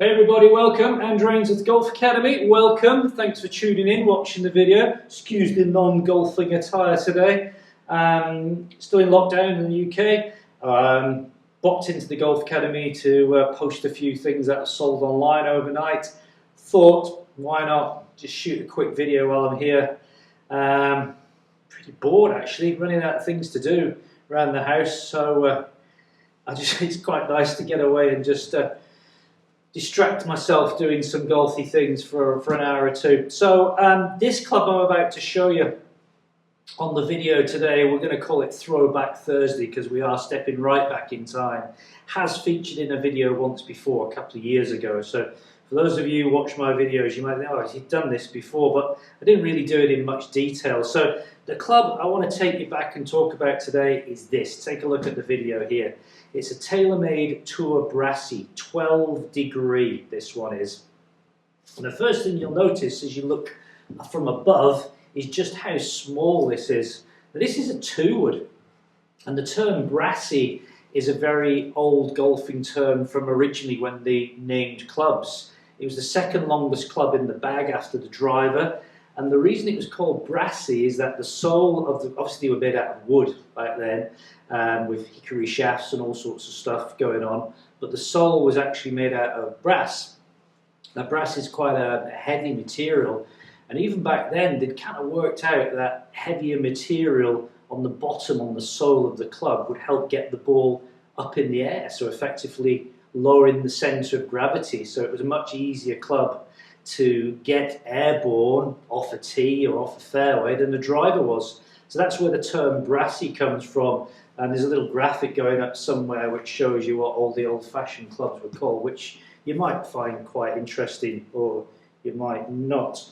Hey everybody, welcome. Andrew Rains at the Golf Academy. Welcome. Thanks for tuning in, watching the video. Excuse the non-golfing attire today. Still in lockdown in the UK. Bopped into the Golf Academy to post a few things that are sold online overnight. Thought, why not just shoot a quick video while I'm here. Pretty bored actually, running out of things to do around the house. So it's quite nice to get away and just distract myself doing some golfy things for an hour or two. So this club I'm about to show you on the video today, we're going to call it Throwback Thursday because we are stepping right back in time. Has featured in a video once before, a couple of years ago. So for those of you who watch my videos, you might think, oh, he's done this before, but I didn't really do it in much detail. So the club I want to take you back and talk about today is this. Take a look at the video here. It's a Taylor Made Tour Brassie, 12 degree this one is. And the first thing you'll notice as you look from above is just how small this is. Now, this is a 2-wood, and the term Brassie is a very old golfing term from originally when they named clubs. It was the second longest club in the bag after the driver, and the reason it was called Brassie is that the sole of the, obviously they were made out of wood back then, with hickory shafts and all sorts of stuff going on, but the sole was actually made out of brass. Now brass is quite a heavy material, and even back then they'd kind of worked out that heavier material on the bottom, on the sole of the club, would help get the ball up in the air, so effectively lowering the centre of gravity. So it was a much easier club to get airborne off a tee or off a fairway than the driver was. So that's where the term Brassie comes from. And there's a little graphic going up somewhere which shows you what all the old-fashioned clubs were called, which you might find quite interesting, or you might not.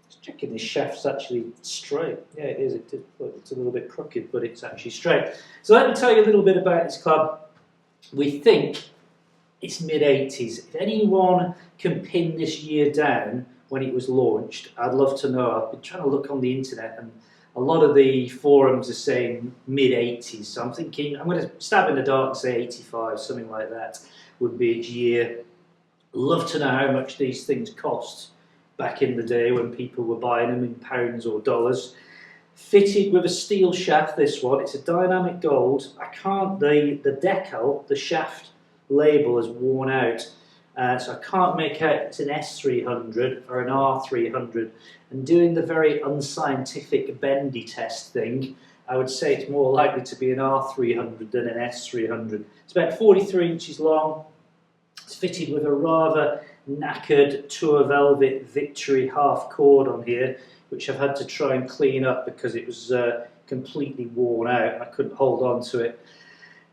Just checking the shaft's actually straight. Yeah, it is. It's a little bit crooked, but it's actually straight. So let me tell you a little bit about this club. We think it's mid-80s. If anyone can pin this year down when it was launched, I'd love to know. I've been trying to look on the internet, and a lot of the forums are saying mid-80s. So I'm thinking, I'm going to stab in the dark and say 85, something like that would be its year. Love to know how much these things cost back in the day when people were buying them in pounds or dollars. Fitted with a steel shaft, this one. It's a dynamic gold. I can't, the decal, the shaft label is worn out, so I can't make out it's an S300 or an R300. And doing the very unscientific bendy test thing, I would say it's more likely to be an R300 than an S300. It's about 43 inches long. It's fitted with a rather knackered Tour Velvet Victory half cord on here, which I've had to try and clean up because it was completely worn out. I couldn't hold on to it.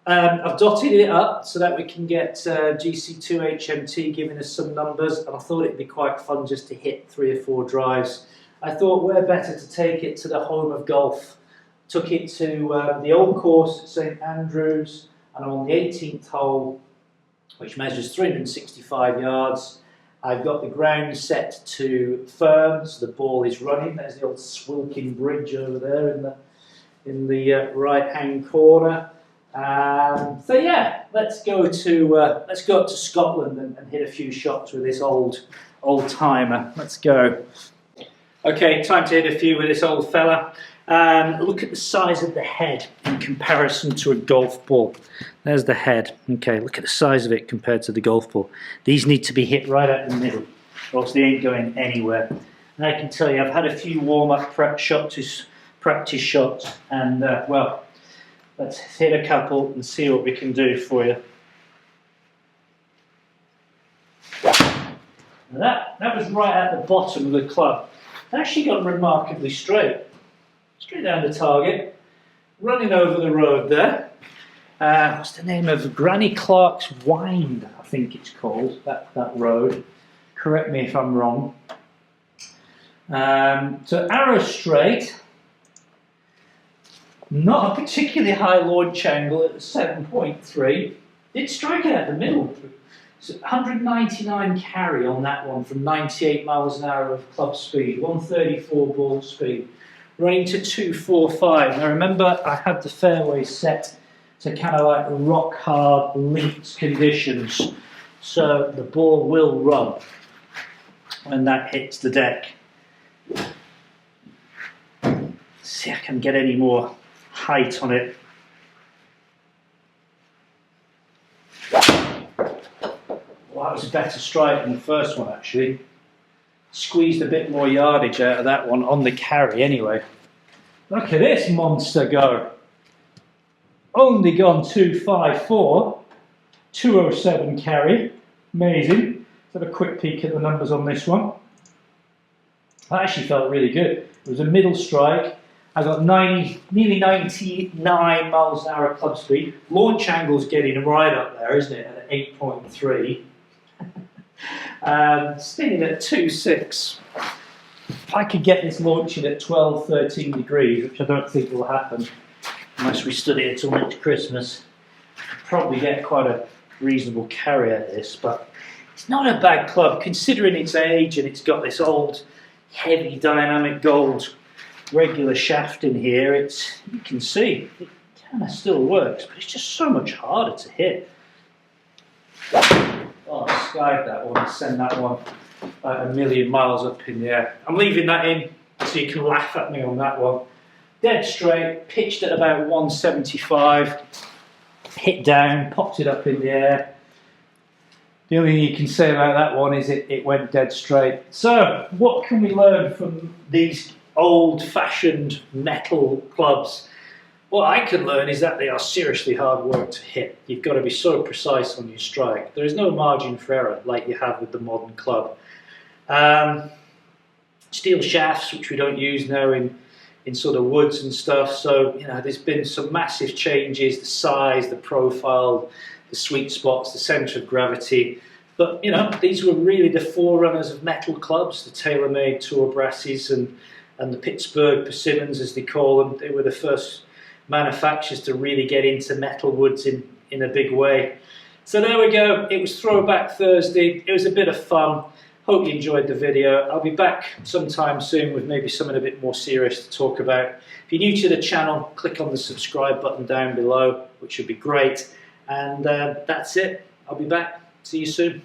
I've dotted it up so that we can get GC2 HMT giving us some numbers, and I thought it'd be quite fun just to hit 3 or 4 drives. I thought where better to take it to the home of golf. Took it to the old course at St Andrews, and I'm on the 18th hole, which measures 365 yards. I've got the ground set to firm, so the ball is running. There's the old Swilkin Bridge over there in the right-hand corner. So yeah, let's go up to Scotland and hit a few shots with this old timer. Let's go. Okay, time to hit a few with this old fella. Look at the size of the head in comparison to a golf ball. There's the head. Okay, look at the size of it compared to the golf ball. These need to be hit right at the middle, or else they ain't going anywhere. And I can tell you, I've had a few warm-up practice shots, and well, let's hit a couple and see what we can do for you. That was right at the bottom of the club. It actually got remarkably straight down the target, running over the road there. What's the name of Granny Clark's Wind, I think it's called, that road. Correct me if I'm wrong. So arrow straight. Not a particularly high launch angle at 7.3. Did strike it at the middle. So 199 carry on that one from 98 miles an hour of club speed, 134 ball speed, running to 245. Now remember, I had the fairway set to kind of like rock hard linked conditions. so the ball will run when that hits the deck. See if I can get any more height on it. Well, that was a better strike than the first one actually. Squeezed a bit more yardage out of that one on the carry anyway. Look at this monster go. Only gone 254, 207 carry. Amazing. Let's have a quick peek at the numbers on this one. That actually felt really good. It was a middle strike. I got nearly 99 miles an hour club speed. Launch angle's getting right up there, isn't it? At 8.3. Spinning at 2.6. If I could get this launching at 12, 13 degrees, which I don't think will happen unless we study it till next Christmas, I'd probably get quite a reasonable carry at this, but it's not a bad club considering its age, and it's got this old heavy dynamic gold regular shaft in here. You can see it kind of still works, but it's just so much harder to hit. Oh, I skied that one, send that one a million miles up in the air. I'm leaving that in so you can laugh at me on that one. Dead straight, pitched at about 175, hit down, popped it up in the air. The only thing you can say about that one is it went dead straight. So, what can we learn from these old-fashioned metal clubs? What I can learn is that they are seriously hard work to hit. You've got to be so precise on your strike. There is no margin for error like you have with the modern club. Steel shafts, which we don't use now in sort of woods and stuff. So, you know, there's been some massive changes, the size, the profile, the sweet spots, the centre of gravity. But, you know, these were really the forerunners of metal clubs, the Taylor Made Tour Brassies and the Pittsburgh Persimmons, as they call them. They were the first manufacturers to really get into metal woods in a big way. So there we go. It was Throwback Thursday. It was a bit of fun. Hope you enjoyed the video. I'll be back sometime soon with maybe something a bit more serious to talk about. If you're new to the channel, click on the subscribe button down below, which would be great. And that's it. I'll be back. See you soon.